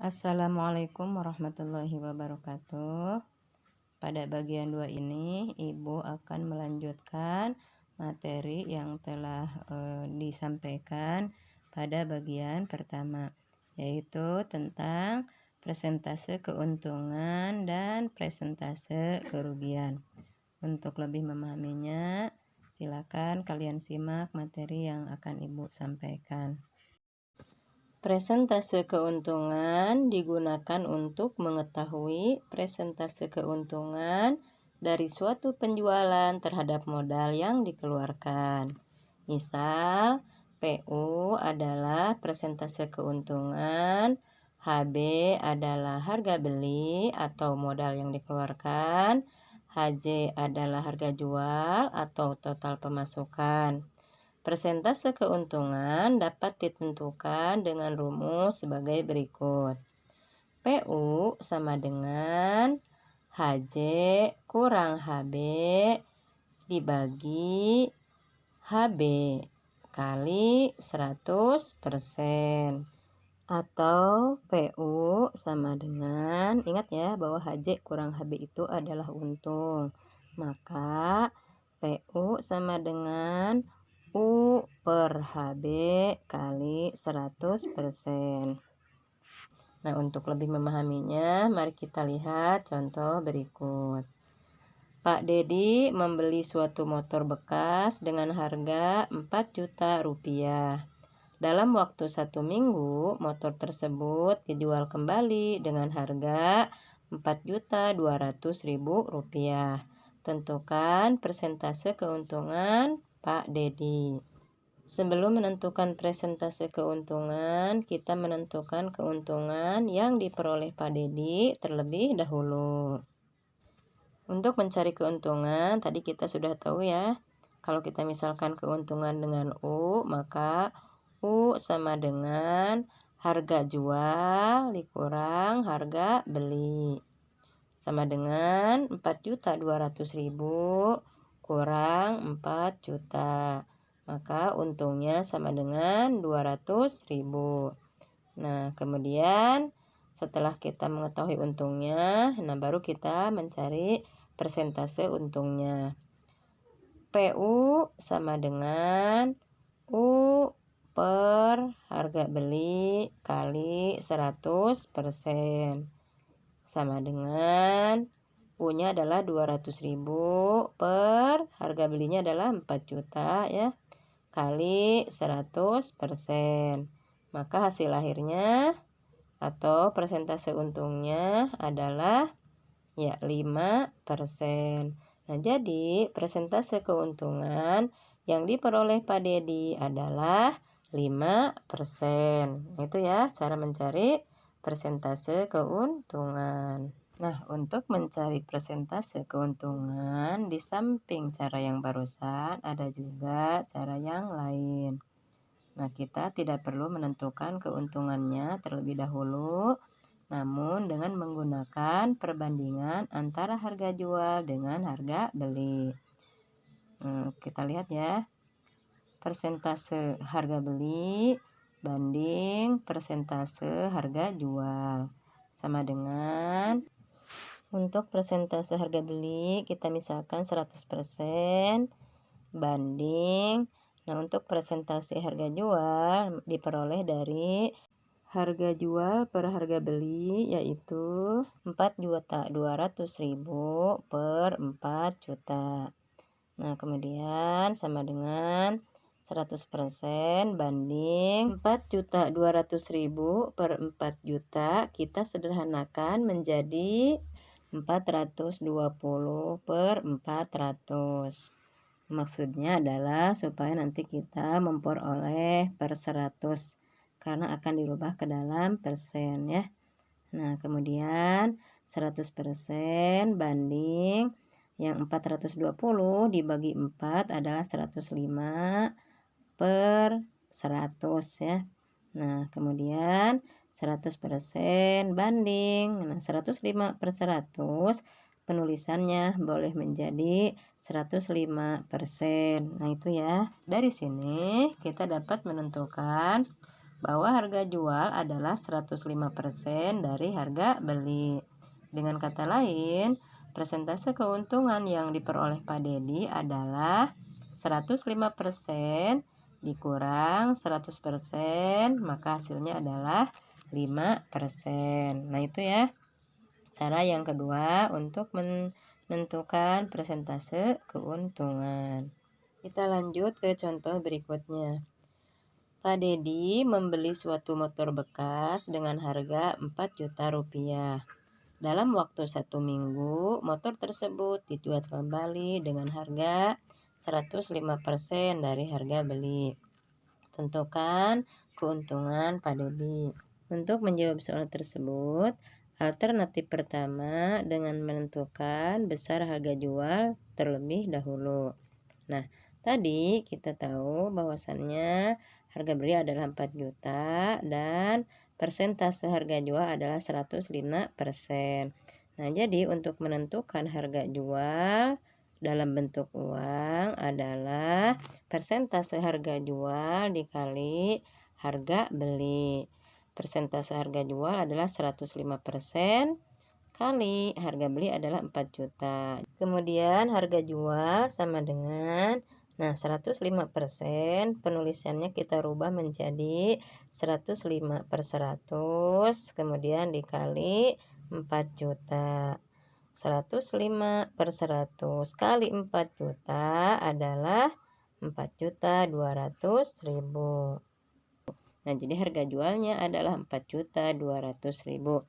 Assalamualaikum warahmatullahi wabarakatuh. Pada bagian 2 ini, Ibu akan melanjutkan materi yang telah disampaikan pada bagian pertama, yaitu tentang persentase keuntungan dan persentase kerugian. Untuk lebih memahaminya, silakan kalian simak materi yang akan Ibu sampaikan. Presentase keuntungan digunakan untuk mengetahui presentase keuntungan dari suatu penjualan terhadap modal yang dikeluarkan. Misal, PU adalah presentase keuntungan, HB adalah harga beli atau modal yang dikeluarkan, HJ adalah harga jual atau total pemasukan. Persentase keuntungan dapat ditentukan dengan rumus sebagai berikut. PU sama dengan HJ kurang HB dibagi HB kali 100%. Atau PU sama dengan, ingat ya bahwa HJ kurang HB itu adalah untung. Maka PU sama dengan U per HB kali 100%. Nah, untuk lebih memahaminya, mari kita lihat contoh berikut. Pak Dedi membeli suatu motor bekas dengan harga 4 juta rupiah. Dalam waktu 1 minggu, motor tersebut dijual kembali dengan harga 4.200.000 rupiah. Tentukan persentase keuntungan Pak Dedi. Sebelum menentukan persentase keuntungan, kita menentukan keuntungan yang diperoleh Pak Dedi terlebih dahulu. Untuk mencari keuntungan, tadi kita sudah tahu ya, kalau kita misalkan keuntungan dengan U, maka U sama dengan harga jual dikurang harga beli. Sama dengan 4.200.000 kurang 4 juta. Maka untungnya sama dengan 200.000. Nah, kemudian setelah kita mengetahui untungnya, baru kita mencari persentase untungnya. PU sama dengan U per harga beli kali 100%. Sama dengan U-nya adalah 200.000 per harga belinya adalah 4 juta ya, kali 100%. Maka hasil akhirnya atau persentase untungnya adalah ya 5%. Nah, jadi persentase keuntungan yang diperoleh Pak Dedi adalah 5%. Itu ya cara mencari persentase keuntungan. Nah, untuk mencari persentase keuntungan, di samping cara yang barusan, ada juga cara yang lain. Nah, kita tidak perlu menentukan keuntungannya terlebih dahulu, namun dengan menggunakan perbandingan antara harga jual dengan harga beli. Kita lihat ya, persentase harga beli banding persentase harga jual. Sama dengan, untuk persentase harga beli kita misalkan 100% banding. Nah, untuk persentase harga jual diperoleh dari harga jual per harga beli, yaitu 4.200.000 per 4 juta. Nah, kemudian sama dengan 100% banding 4.200.000 per 4 juta, kita sederhanakan menjadi 420 per 400. Maksudnya adalah supaya nanti kita memperoleh per 100, karena akan dirubah ke dalam persen ya. Nah, kemudian 100% banding yang 420 dibagi 4 adalah 105 per 100 ya. Nah, kemudian 100% banding. Nah, 105 per 100 penulisannya boleh menjadi 105%. Nah, itu ya. Dari sini kita dapat menentukan bahwa harga jual adalah 105% dari harga beli. Dengan kata lain, persentase keuntungan yang diperoleh Pak Dedi adalah 105% dikurang 100%, maka hasilnya adalah 5%. Nah, itu ya. Cara yang kedua untuk menentukan persentase keuntungan. Kita lanjut ke contoh berikutnya. Pak Dedi membeli suatu motor bekas dengan harga 4 juta rupiah. Dalam waktu 1 minggu, motor tersebut dijual kembali dengan harga 105% dari harga beli. Tentukan keuntungan Pak Dedi. Untuk menjawab soal tersebut, alternatif pertama dengan menentukan besar harga jual terlebih dahulu. Nah, tadi kita tahu bahwasannya harga beli adalah 4 juta dan persentase harga jual adalah 105%. Nah, jadi untuk menentukan harga jual dalam bentuk uang adalah persentase harga jual dikali harga beli. Persentase harga jual adalah 105% kali harga beli adalah 4 juta. Kemudian harga jual sama dengan 105%, penulisannya kita rubah menjadi 105/100, kemudian dikali 4 juta. 105/100 kali 4 juta adalah 4.200.000. Nah, jadi harga jualnya adalah 4.200.000.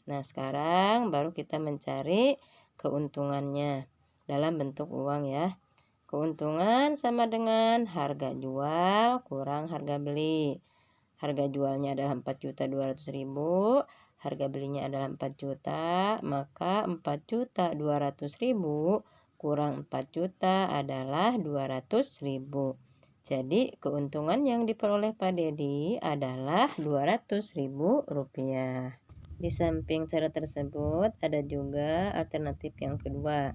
Nah, sekarang baru kita mencari keuntungannya dalam bentuk uang ya. Keuntungan sama dengan harga jual kurang harga beli. Harga jualnya adalah 4.200.000, harga belinya adalah 4 juta, maka 4.200.000 kurang 4 juta adalah 200.000. Jadi keuntungan yang diperoleh Pak Dedi adalah 200.000 rupiah. Di samping cara tersebut ada juga alternatif yang kedua,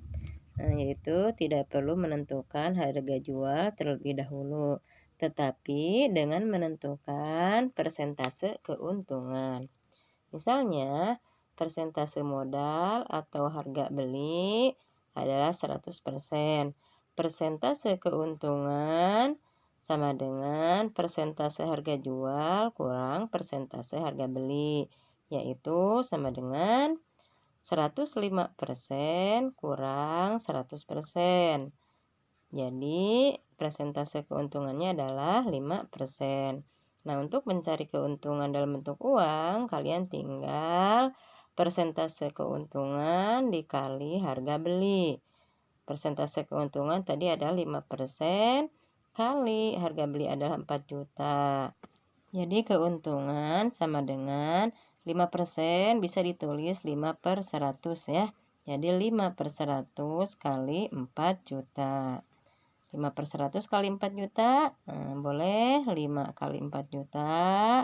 yaitu tidak perlu menentukan harga jual terlebih dahulu, tetapi dengan menentukan persentase keuntungan. Misalnya, persentase modal atau harga beli adalah 100%. Persentase keuntungan sama dengan persentase harga jual kurang persentase harga beli, yaitu sama dengan 105% kurang 100%. Jadi, persentase keuntungannya adalah 5%. Nah, untuk mencari keuntungan dalam bentuk uang, kalian tinggal persentase keuntungan dikali harga beli. Persentase keuntungan tadi adalah 5% kali harga beli adalah 4 juta. Jadi keuntungan sama dengan 5% bisa ditulis 5/100 ya. Jadi 5/100 kali 4 juta. 5/100 kali 4 juta, boleh 5 kali 4 juta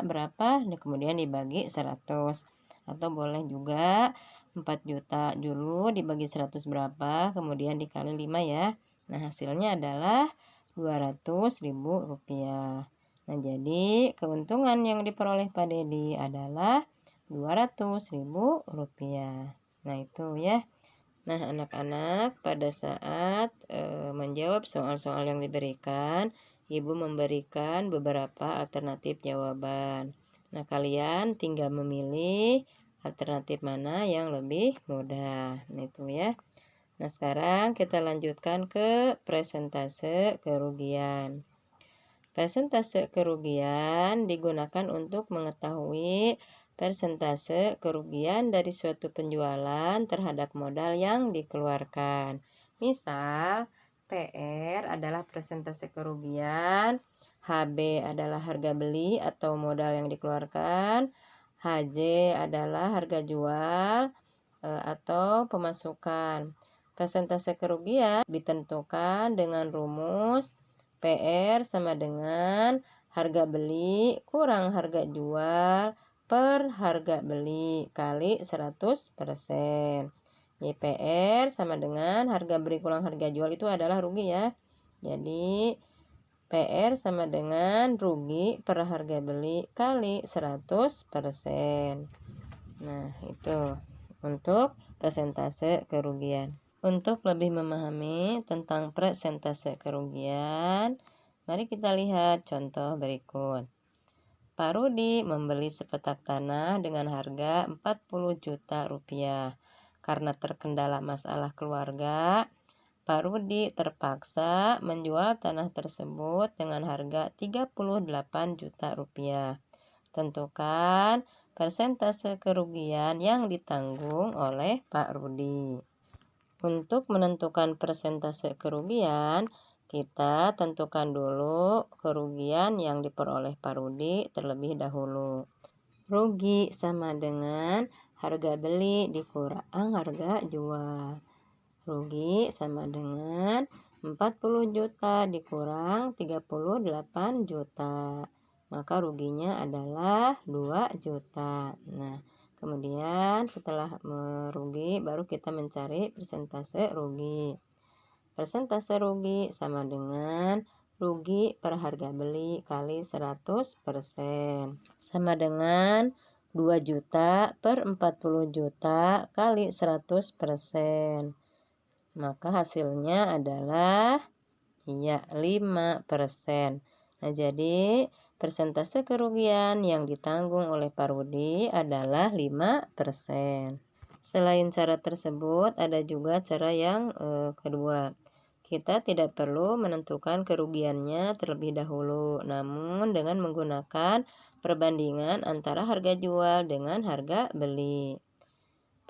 berapa? Kemudian dibagi 100. Atau boleh juga 4 juta dulu dibagi 100 berapa, kemudian dikali 5 ya. Nah, hasilnya adalah 200.000 rupiah. Nah, jadi keuntungan yang diperoleh Pak Dedi adalah 200.000 rupiah. Nah, itu ya. Nah, anak-anak pada saat menjawab soal-soal yang diberikan, Ibu memberikan beberapa alternatif jawaban. Nah, kalian tinggal memilih alternatif mana yang lebih mudah. Nah, itu ya. Nah, sekarang kita lanjutkan ke presentase kerugian. Persentase kerugian digunakan untuk mengetahui persentase kerugian dari suatu penjualan terhadap modal yang dikeluarkan. Misal, PR adalah persentase kerugian, HB adalah harga beli atau modal yang dikeluarkan, HJ adalah harga jual atau pemasukan. Persentase kerugian ditentukan dengan rumus PR sama dengan harga beli kurang harga jual per harga beli kali 100%. PR sama dengan harga beli kurang harga jual itu adalah rugi ya. Jadi PR sama dengan rugi per harga beli kali 100%. Nah, itu untuk persentase kerugian. Untuk lebih memahami tentang persentase kerugian, mari kita lihat contoh berikut. Pak Rudi membeli sepetak tanah dengan harga 40 juta rupiah. Karena terkendala masalah keluarga, Pak Rudi terpaksa menjual tanah tersebut dengan harga 38 juta rupiah. Tentukan persentase kerugian yang ditanggung oleh Pak Rudi. Untuk menentukan persentase kerugian, kita tentukan dulu kerugian yang diperoleh Pak Rudi terlebih dahulu. Rugi sama dengan harga beli dikurang harga jual. Rugi sama dengan 40 juta dikurang 38 juta. Maka ruginya adalah 2 juta. Nah, kemudian setelah merugi baru kita mencari persentase rugi. Persentase rugi sama dengan rugi per harga beli kali 100%. Sama dengan 2 juta per 40 juta kali 100%. Maka hasilnya adalah 5%. Nah, jadi persentase kerugian yang ditanggung oleh Pak Rudi adalah 5%. Selain cara tersebut, ada juga cara yang kedua. Kita tidak perlu menentukan kerugiannya terlebih dahulu, namun dengan menggunakan perbandingan antara harga jual dengan harga beli.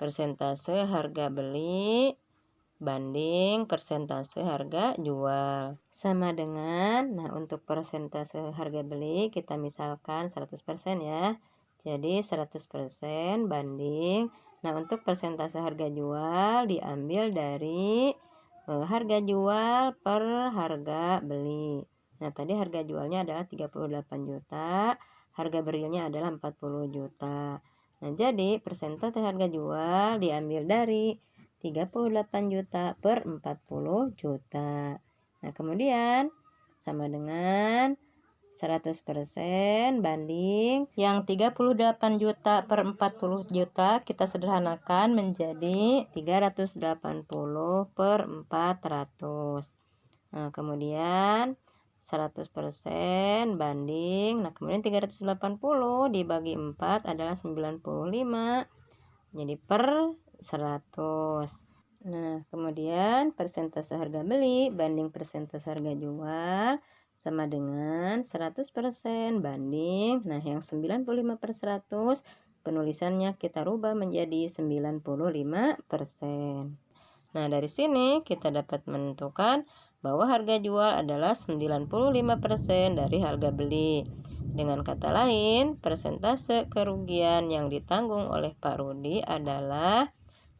Persentase harga beli banding persentase harga jual sama dengan, nah untuk persentase harga beli kita misalkan 100% ya, jadi 100% banding, nah untuk persentase harga jual diambil dari harga jual per harga beli. Nah tadi harga jualnya adalah 38 juta, harga belinya adalah 40 juta. Nah jadi persentase harga jual diambil dari 38 juta per 40 juta. Nah, kemudian sama dengan 100% banding yang 38 juta per 40 juta kita sederhanakan menjadi 380 per 400. Nah, kemudian 100% banding, nah kemudian 380 dibagi 4 adalah 95, jadi per 100. Nah, kemudian persentase harga beli banding persentase harga jual sama dengan 100% banding. Nah, yang 95 per 100 penulisannya kita rubah menjadi 95%. Nah, dari sini kita dapat menentukan bahwa harga jual adalah 95% dari harga beli. Dengan kata lain, persentase kerugian yang ditanggung oleh Pak Rudi adalah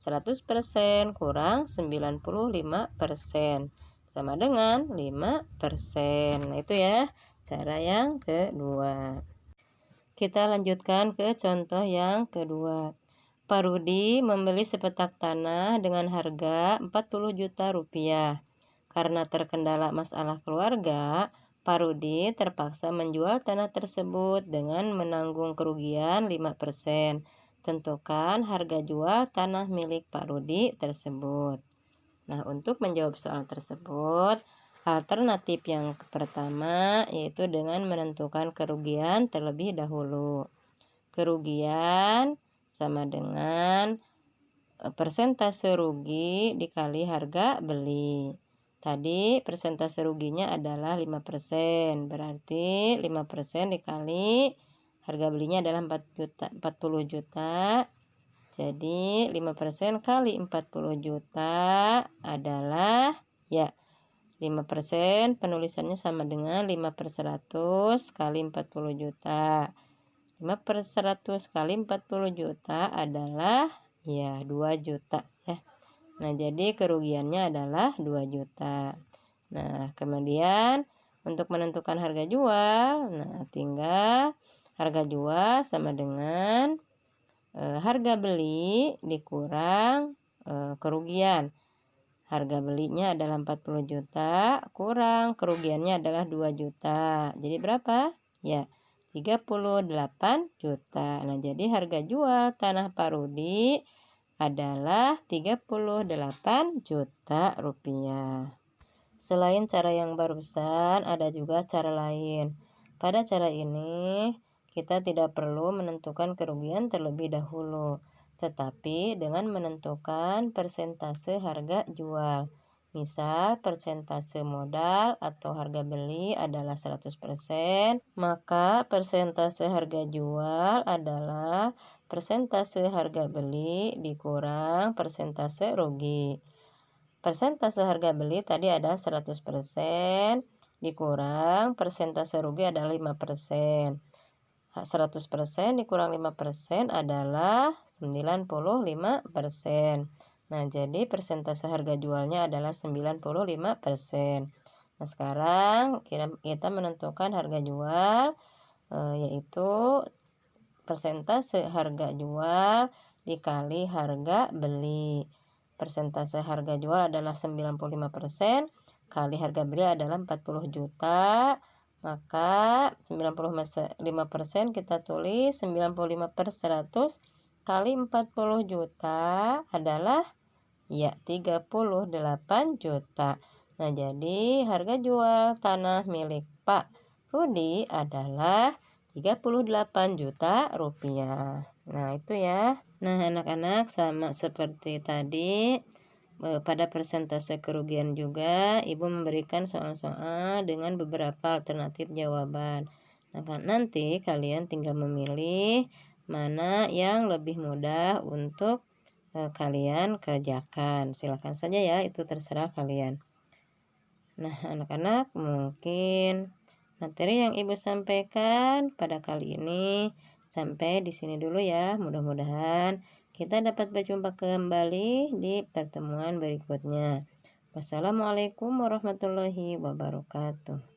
100% kurang 95% sama dengan 5%. Nah, itu ya cara yang kedua. Kita lanjutkan ke contoh yang kedua. Pak Rudi membeli sepetak tanah dengan harga 40 juta rupiah. Karena terkendala masalah keluarga, Pak Rudi terpaksa menjual tanah tersebut dengan menanggung kerugian 5%. Tentukan harga jual tanah milik Pak Rudi tersebut. Nah, untuk menjawab soal tersebut, alternatif yang pertama yaitu dengan menentukan kerugian terlebih dahulu. Kerugian sama dengan persentase rugi dikali harga beli. Tadi persentase ruginya adalah 5%, berarti 5% dikali harga belinya adalah 40 juta. Jadi 5% kali 40 juta adalah ya 5%, penulisannya sama dengan 5 per 100 kali 40 juta. 5 per 100 kali 40 juta adalah ya 2 juta ya. Nah, jadi kerugiannya adalah 2 juta. Nah, kemudian untuk menentukan harga jual, nah tinggal harga jual sama dengan harga beli dikurang kerugian. harga belinya adalah 40 juta, kurang kerugiannya adalah 2 juta. Jadi berapa? Ya, 38 juta. Nah, jadi harga jual tanah Pak Rudi adalah 38 juta rupiah. Selain cara yang barusan, ada juga cara lain. Pada cara ini, kita tidak perlu menentukan kerugian terlebih dahulu, tetapi dengan menentukan persentase harga jual. Misal, persentase modal atau harga beli adalah 100%, maka persentase harga jual adalah persentase harga beli dikurang persentase rugi. Persentase harga beli tadi ada 100%, dikurang persentase rugi adalah 5%. 100% dikurang 5% adalah 95%. Nah, jadi persentase harga jualnya adalah 95%. Nah, sekarang kita menentukan harga jual, yaitu persentase harga jual dikali harga beli. Persentase harga jual adalah 95%, kali harga beli adalah 40 juta. Maka 95% kita tulis 95/100 kali 40 juta adalah ya 38 juta. Nah, jadi harga jual tanah milik Pak Rudi adalah 38 juta rupiah. Nah, itu ya. Nah, anak-anak, sama seperti tadi, pada persentase kerugian juga Ibu memberikan soal-soal dengan beberapa alternatif jawaban. Nah, nanti kalian tinggal memilih mana yang lebih mudah untuk kalian kerjakan. Silakan saja ya, itu terserah kalian. Nah, anak-anak, mungkin materi yang Ibu sampaikan pada kali ini sampai di sini dulu ya. Mudah-mudahan kita dapat berjumpa kembali di pertemuan berikutnya. Wassalamualaikum warahmatullahi wabarakatuh.